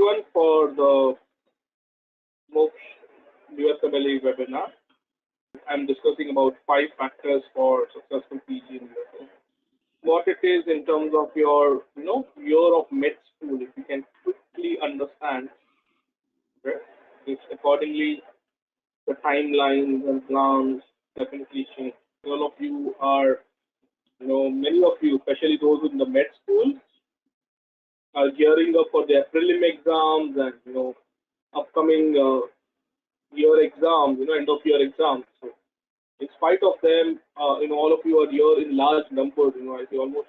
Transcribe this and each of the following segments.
everyone for the MOKSH USMLE webinar. I'm discussing about 5 factors for successful PG in USA. What it is in terms of your, year of med school, if you can quickly understand, right? It's accordingly the timelines and plans definitely change. All of you are, many of you, especially those in the med school, are gearing up for their prelim exams and upcoming year exams, end of year exams. So in spite of them, all of you are here in large numbers. I see almost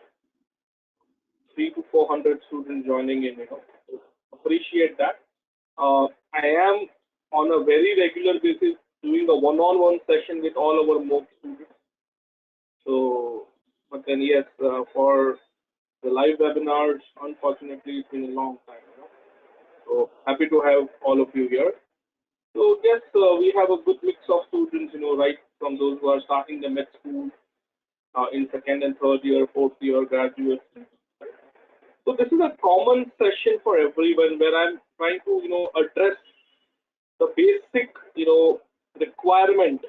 300 to 400 students joining in. Appreciate that. I am on a very regular basis doing a one-on-one session with all our MOKSH students. So, but then yes, for the live webinars, unfortunately, it's been a long time. So happy to have all of you here. So yes, we have a good mix of students, right from those who are starting the med school in second and third year, fourth year, graduates. So this is a common session for everyone where I'm trying to, address the basic, requirement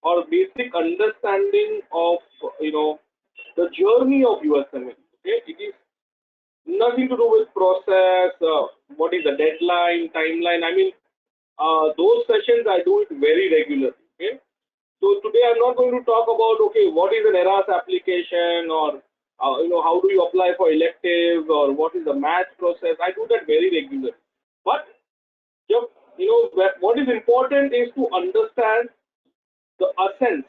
or basic understanding of, the journey of USMLE. Okay, it is nothing to do with process, what is the deadline, timeline. I mean, those sessions I do it very regularly. Okay, so today I'm not going to talk about what is an ERAS application or how do you apply for electives or what is the match process. I do that very regularly. But what is important is to understand the essence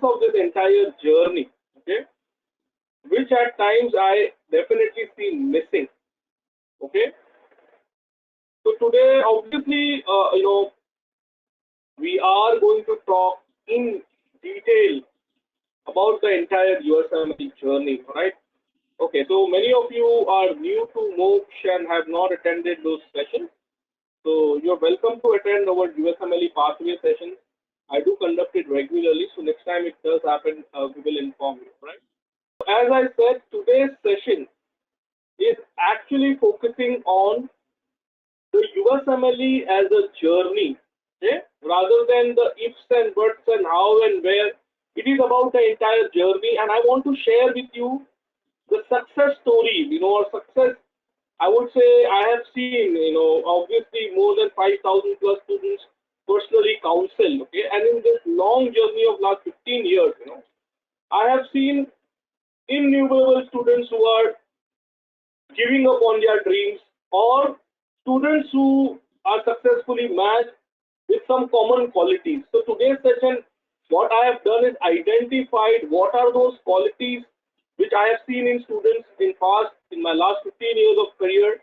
of this entire journey. Okay, which at times I definitely see missing. Okay, so today obviously we are going to talk in detail about the entire USMLE journey, right? Okay, so many of you are new to MOKSH and have not attended those sessions. So you're welcome to attend our USMLE pathway sessions. I do conduct it regularly, so next time it does happen, we will inform you, right? As I said, today's session is actually focusing on the USMLE as a journey, okay? Rather than the ifs and buts and how and where. It is about the entire journey, and I want to share with you the success story, or success. I would say I have seen, obviously more than 5,000 plus students personally counsel, okay? And in this long journey of last 15 years, I have seen innumerable students who are giving up on their dreams, or students who are successfully matched with some common qualities. So today's session, what I have done is identified what are those qualities which I have seen in students in my last 15 years of career,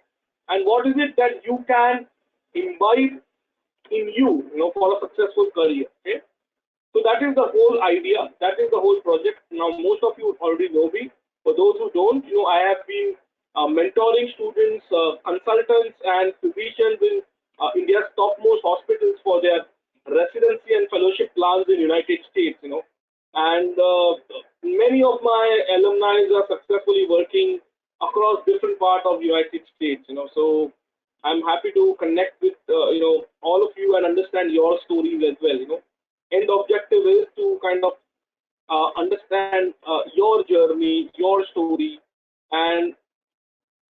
and what is it that you can imbibe in you, for a successful career. Okay, so that is the whole idea. That is the whole project. Now, most of you already know me. For those who don't, I have been mentoring students, consultants, and physicians in India's topmost hospitals for their residency and fellowship plans in United States. And many of my alumni are successfully working across different parts of the United States. So I'm happy to connect with all of you and understand your stories as well. End objective is to kind of understand your journey, your story, and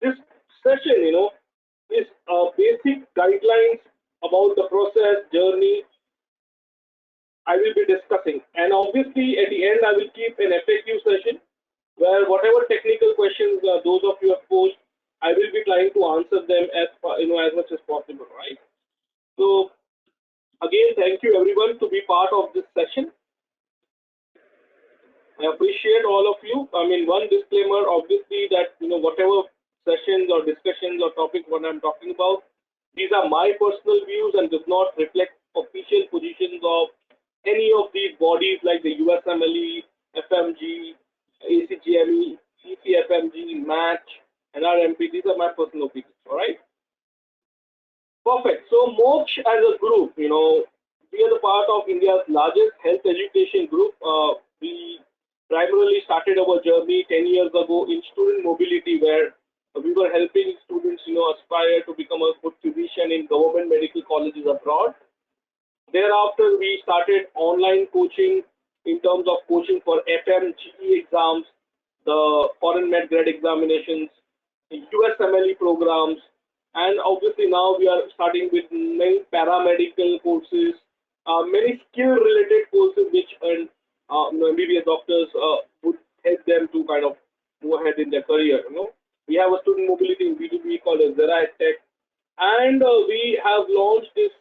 this session, is basic guidelines about the process, journey I will be discussing. And obviously, at the end, I will keep an FAQ session where whatever technical questions those of you have posed, I will be trying to answer them as much as possible, right? So again, thank you everyone to be part of this session. I appreciate all of you. I mean, one disclaimer, obviously, that whatever sessions or discussions or topics what I'm talking about, these are my personal views and does not reflect official positions of any of these bodies like the USMLE, FMG, ACGME, CCFMG, MATCH, NRMP. These are my personal opinions. All right. Perfect. So MOKSH as a group, we are the part of India's largest health education group. We primarily started our journey 10 years ago in student mobility, where we were helping students, aspire to become a good physician in government medical colleges abroad. Thereafter, we started online coaching in terms of coaching for FMGE exams, the foreign med grad examinations, USMLE programs, and obviously now we are starting with many paramedical courses, many skill-related courses which MBBS doctors would help them to kind of move ahead in their career. We have a student mobility in B2B called as Zera Tech, and we have launched this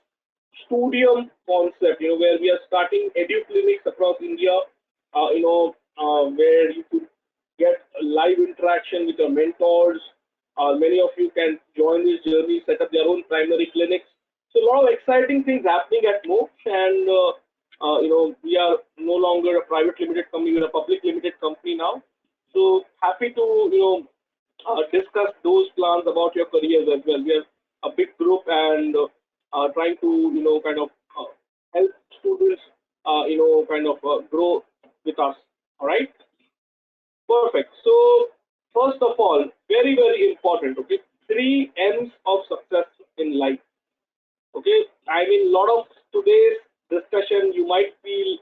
studium concept, where we are starting edu clinics across India, where you could get a live interaction with your mentors. Many of you can join this journey, set up their own primary clinics. So a lot of exciting things happening at MOKSH, and we are no longer a private limited company, we're a public limited company now. So happy to discuss those plans about your careers as well. We are a big group and trying to kind of help students grow with us. All right. Perfect. So first of all, very, very important, okay, 3 M's of success in life. Okay, I mean, a lot of today's discussion, you might feel,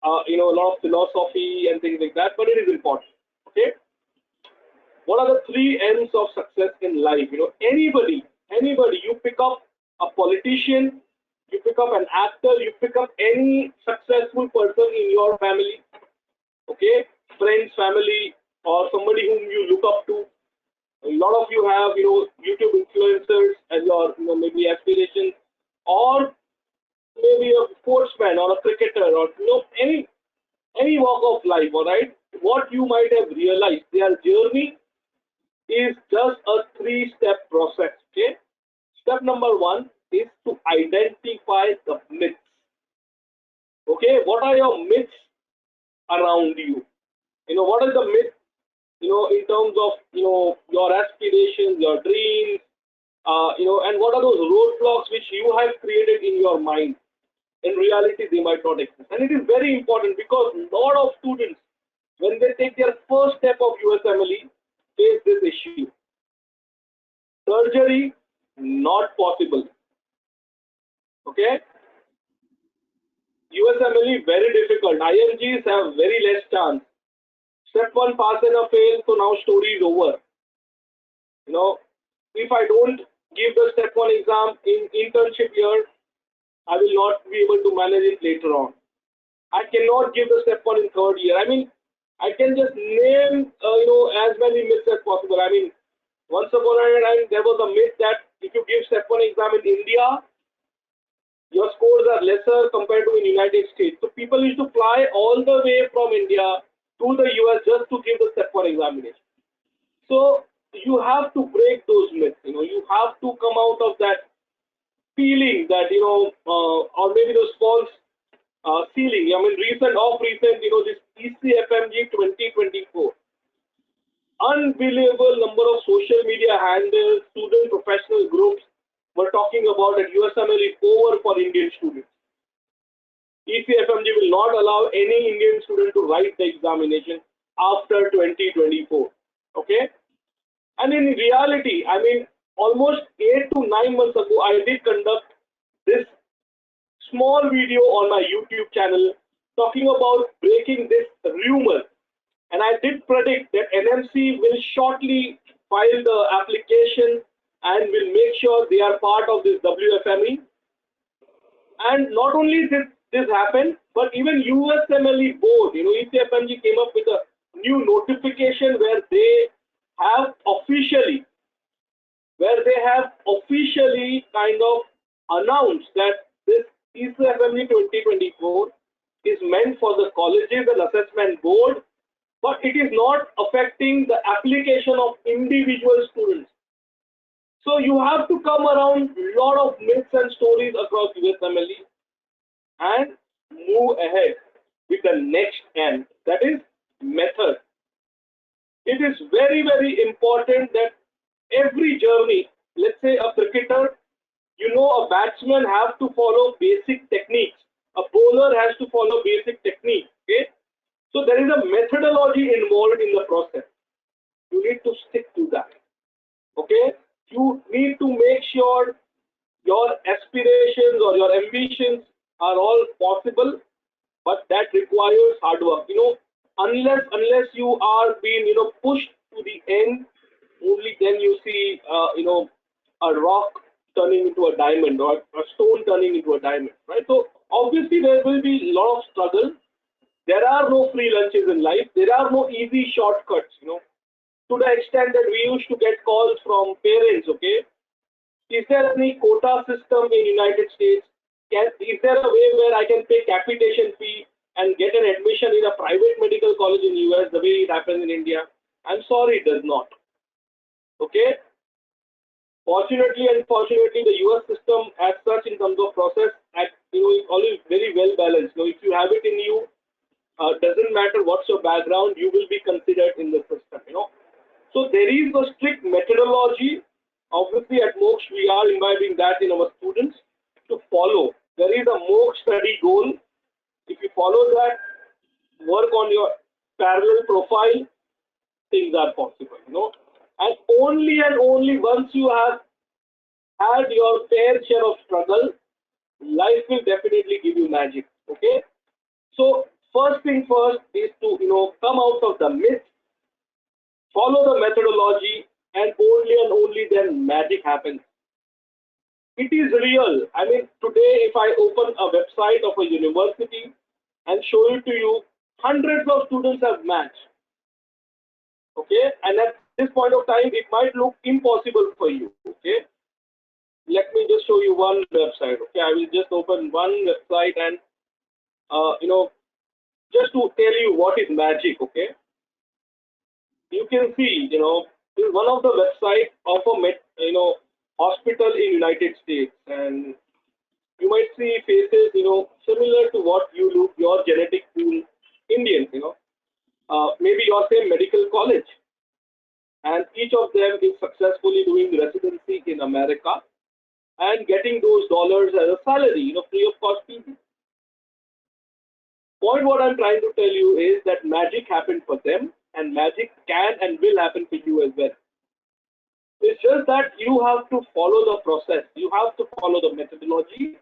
a lot of philosophy and things like that, but it is important. Okay, what are the 3 M's of success in life? Anybody, you pick up a politician, you pick up an actor, you pick up any successful person in your family, okay, friends, family, or somebody whom you look up to. A lot of you have, YouTube influencers as your, maybe aspirations, or maybe a sportsman or a cricketer, or any walk of life. All right, what you might have realized, their journey is just a 3-step process. Okay, step number 1 is to identify the myths. Okay, what are your myths around you? What is the myth, in terms of, your aspirations, your dreams, and what are those roadblocks which you have created in your mind? In reality, they might not exist. And it is very important because a lot of students, when they take their first step of USMLE, face this issue. Surgery, not possible. Okay? USMLE, very difficult. IMGs have very less chance. Step 1, pass and a fail, so now story is over. If I don't give the step 1 exam in internship year, I will not be able to manage it later on. I cannot give the step 1 in 3rd year. I mean, I can just name, as many myths as possible. I mean, once upon a time, there was a myth that if you give step 1 exam in India, your scores are lesser compared to in United States. So people used to fly all the way from India to the US just to give the step 1 examination. So you have to break those myths. You have to come out of that feeling that, or maybe those false ceiling. I mean, recent, this ECFMG 2024. Unbelievable number of social media handles, student professional groups were talking about that USMLE is over for Indian students. ECFMG will not allow any Indian student to write the examination after 2024. Okay? And in reality, I mean, almost 8 to 9 months ago, I did conduct this small video on my YouTube channel talking about breaking this rumor. And I did predict that NMC will shortly file the application and will make sure they are part of this WFME. And not only did this happen, but even USMLE board, ECFMG came up with a new notification where they have officially kind of announced that this ECFMG 2024 is meant for the colleges and assessment board, but it is not affecting the application of individual students. So you have to come around a lot of myths and stories across USMLE and move ahead with the next M, that is method. It is very, very important that every journey, let's say a cricketer, a batsman has to follow basic techniques. A bowler has to follow basic techniques. Okay? So there is a methodology involved in the process. You need to stick to that. Okay, you need to make sure your aspirations or your ambitions are all possible, but that requires hard work. Unless you are being pushed to the end, only then you see a rock turning into a diamond or a stone turning into a diamond, right? So obviously there will be a lot of struggle. There are no free lunches in life. There are no easy shortcuts. To the extent that we used to get calls from parents. Okay, is there any quota system in United States? Is there a way where I can pay capitation fee and get an admission in a private medical college in US the way it happens in India? I'm sorry, it does not. Okay. Fortunately, unfortunately, the US system as such in terms of process, is always very well balanced. If you have it in you, doesn't matter what's your background, you will be considered in the system. So there is a strict methodology. Obviously, at MOKSH, we are imbibing that in our students to follow. There is a MOKSH study goal. If you follow that, work on your parallel profile, things are possible. And only once you have had your fair share of struggle, life will definitely give you magic. Okay. So first thing first is to come out of the myth, follow the methodology, and only then magic happens. It is real. I mean, today if I open a website of a university and show it to you, hundreds of students have matched. Okay, and at this point of time, it might look impossible for you. Okay, let me just show you one website. Okay, I will just open one website and just to tell you what is magic. Okay, you can see this is one of the websites of a hospital in United States, and you might see faces similar to what you look, your genetic pool, Indians. Maybe your same medical college, and each of them is successfully doing residency in America and getting those dollars as a salary, free of cost people. Point what I'm trying to tell you is that magic happened for them, and magic can and will happen for you as well. It's just that you have to follow the process, you have to follow the methodology,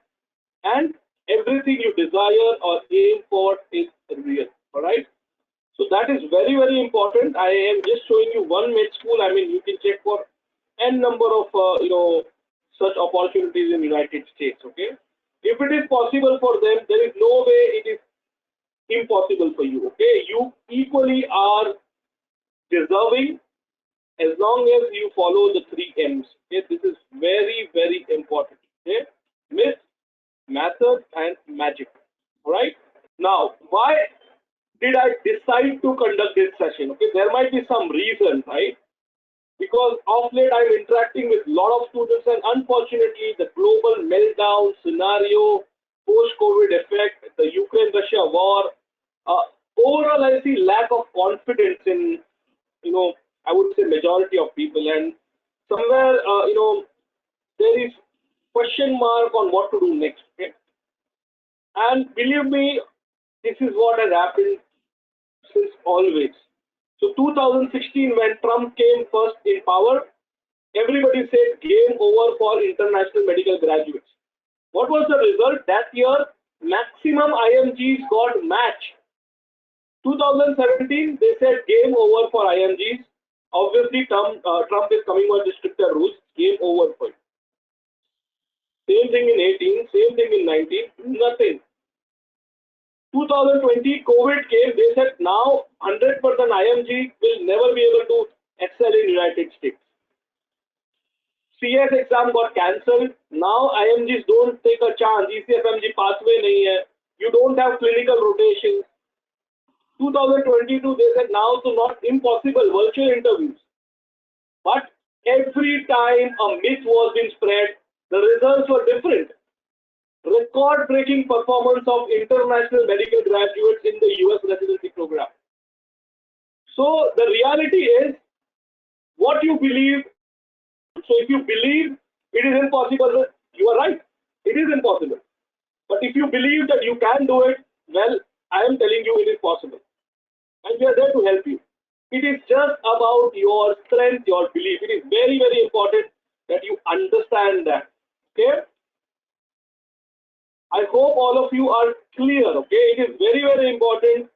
and everything you desire or aim for is real. All right. So that is very, very important. I am just showing you one med school. I mean, you can check for n number of such opportunities in United States. Okay, if it is possible for them, there is no way it is impossible for you. Okay, you equally are deserving as long as you follow the 3 M's. Okay, this is very, very important. Okay, myth, method, and magic. All right. Now, why did I decide to conduct this session? Okay, there might be some reason, right? Because of late I'm interacting with a lot of students, and unfortunately the global meltdown scenario, post-COVID effect, the Ukraine-Russia war, overall I see lack of confidence in, I would say majority of people, and somewhere, there is question mark on what to do next. Okay? And believe me, this is what has happened since always. So 2016, when Trump came first in power, everybody said game over for international medical graduates. What was the result? That year, maximum IMGs got matched. 2017, they said game over for IMGs. Obviously, Trump is coming with stricter rules. Game over for you. Same thing in 18, same thing in 19, nothing. 2020, COVID came, they said now 100% IMG will never be able to excel in United States. CS exam got cancelled. Now IMGs don't take a chance. ECFMG pathway nahi hai. You don't have clinical rotations. 2022, they said now so not impossible, virtual interviews. But every time a myth was being spread, the results were different. Record-breaking performance of international medical graduates in the US residency program. So the reality is what you believe. So if you believe it is impossible, you are right. It is impossible. But if you believe that you can do it, well, I am telling you it is possible. And we are there to help you. It is just about your strength, your belief. It is very, very important that you understand that. Okay? I hope all of you are clear. Okay? It is very, very important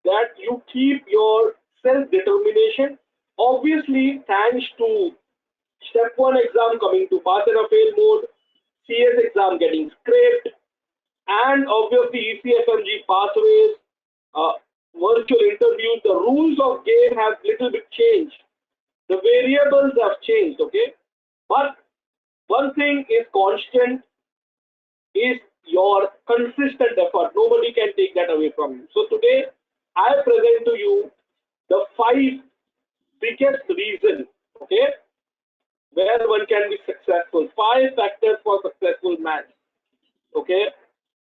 that you keep your self-determination. Obviously, thanks to step 1 exam coming to pass and a fail mode, CS exam getting scraped, and obviously ECFMG pathways, uh, virtual interviews, the rules of game have little bit changed. The variables have changed, okay? But one thing is constant is your consistent effort. Nobody can take that away from you. So today, I present to you the 5 biggest reasons, okay, where one can be successful. 5 factors for successful match, okay?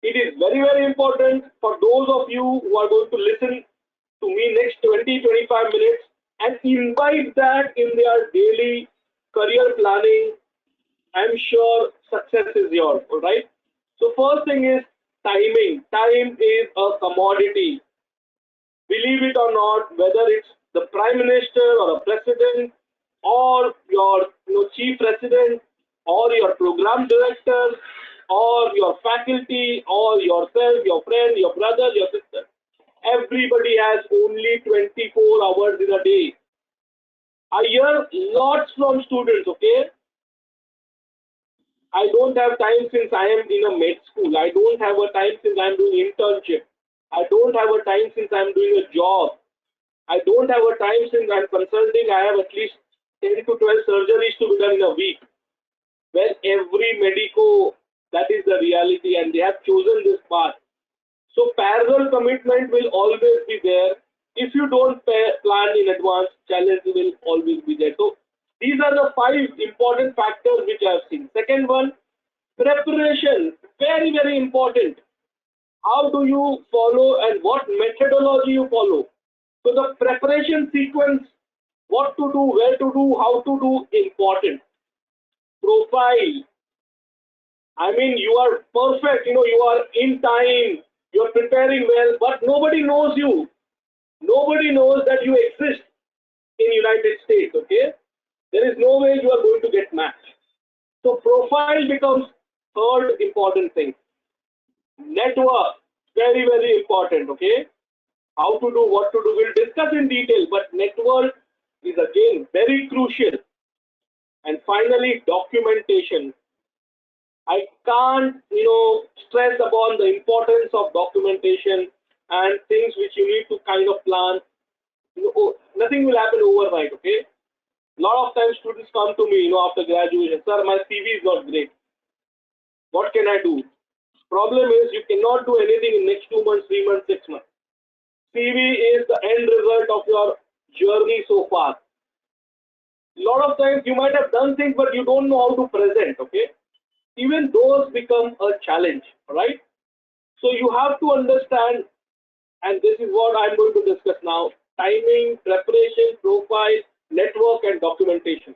It is very, very important for those of you who are going to listen to me next 20-25 minutes and invite that in their daily career planning. I'm sure success is yours, all right? So first thing is timing. Time is a commodity. Believe it or not, whether it's the prime minister or a president or your chief resident or your program director or your faculty or yourself, your friend, your brother, your sister, everybody has only 24 hours in a day. I hear lots from students, okay? I don't have time since I am in a med school. I don't have a time since I'm doing internship. I don't have a time since I'm doing a job. I don't have a time since I'm consulting. I have at least 10 to 12 surgeries to be done in a week. Well, every medico, that is the reality, and they have chosen this path. So parallel commitment will always be there. If you don't plan in advance, challenge will always be there. So these are the 5 important factors which I have seen. Second one, preparation. Very, very important. How do you follow and what methodology you follow? So the preparation sequence, what to do, where to do, how to do, important. Profile. I mean, you are perfect, you are in time, you are preparing well, but nobody knows you. Nobody knows that you exist in United States, okay? There is no way you are going to get matched. So profile becomes third important thing. Network, very, very important, okay? How to do, what to do, we'll discuss in detail, but network is again very crucial. And finally, documentation. I can't, stress upon the importance of documentation and things which you need to kind of plan. Nothing will happen overnight, okay? A lot of times students come to me, after graduation, sir, my CV is not great. What can I do? Problem is you cannot do anything in next 2 months, 3 months, 6 months. CV is the end result of your journey so far. A lot of times you might have done things, but you don't know how to present, okay? Even those become a challenge, right? So you have to understand, and this is what I'm going to discuss now, timing, preparation, profile, network, and documentation.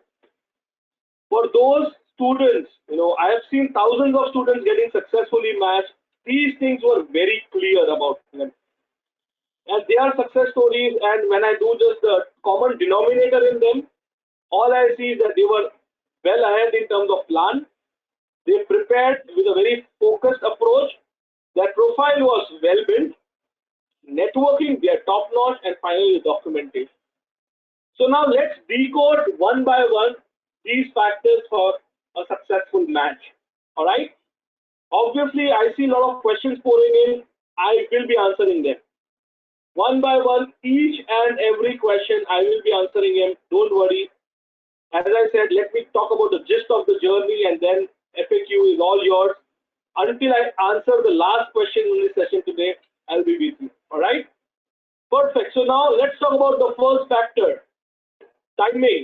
For those students, I have seen thousands of students getting successfully matched. These things were very clear about them. And they are success stories, and when I do just the common denominator in them, all I see is that they were well ahead in terms of plan. They prepared with a very focused approach. Their profile was well built. Networking, they are top notch, and finally documentation. So now let's decode one by one these factors for a successful match. All right. Obviously, I see a lot of questions pouring in. I will be answering them. One by one, each and every question, I will be answering them. Don't worry. As I said, let me talk about the gist of the journey, and then FAQ is all yours. Until I answer the last question in this session today, I'll be with you. All right? Perfect. So now let's talk about the first factor, timing.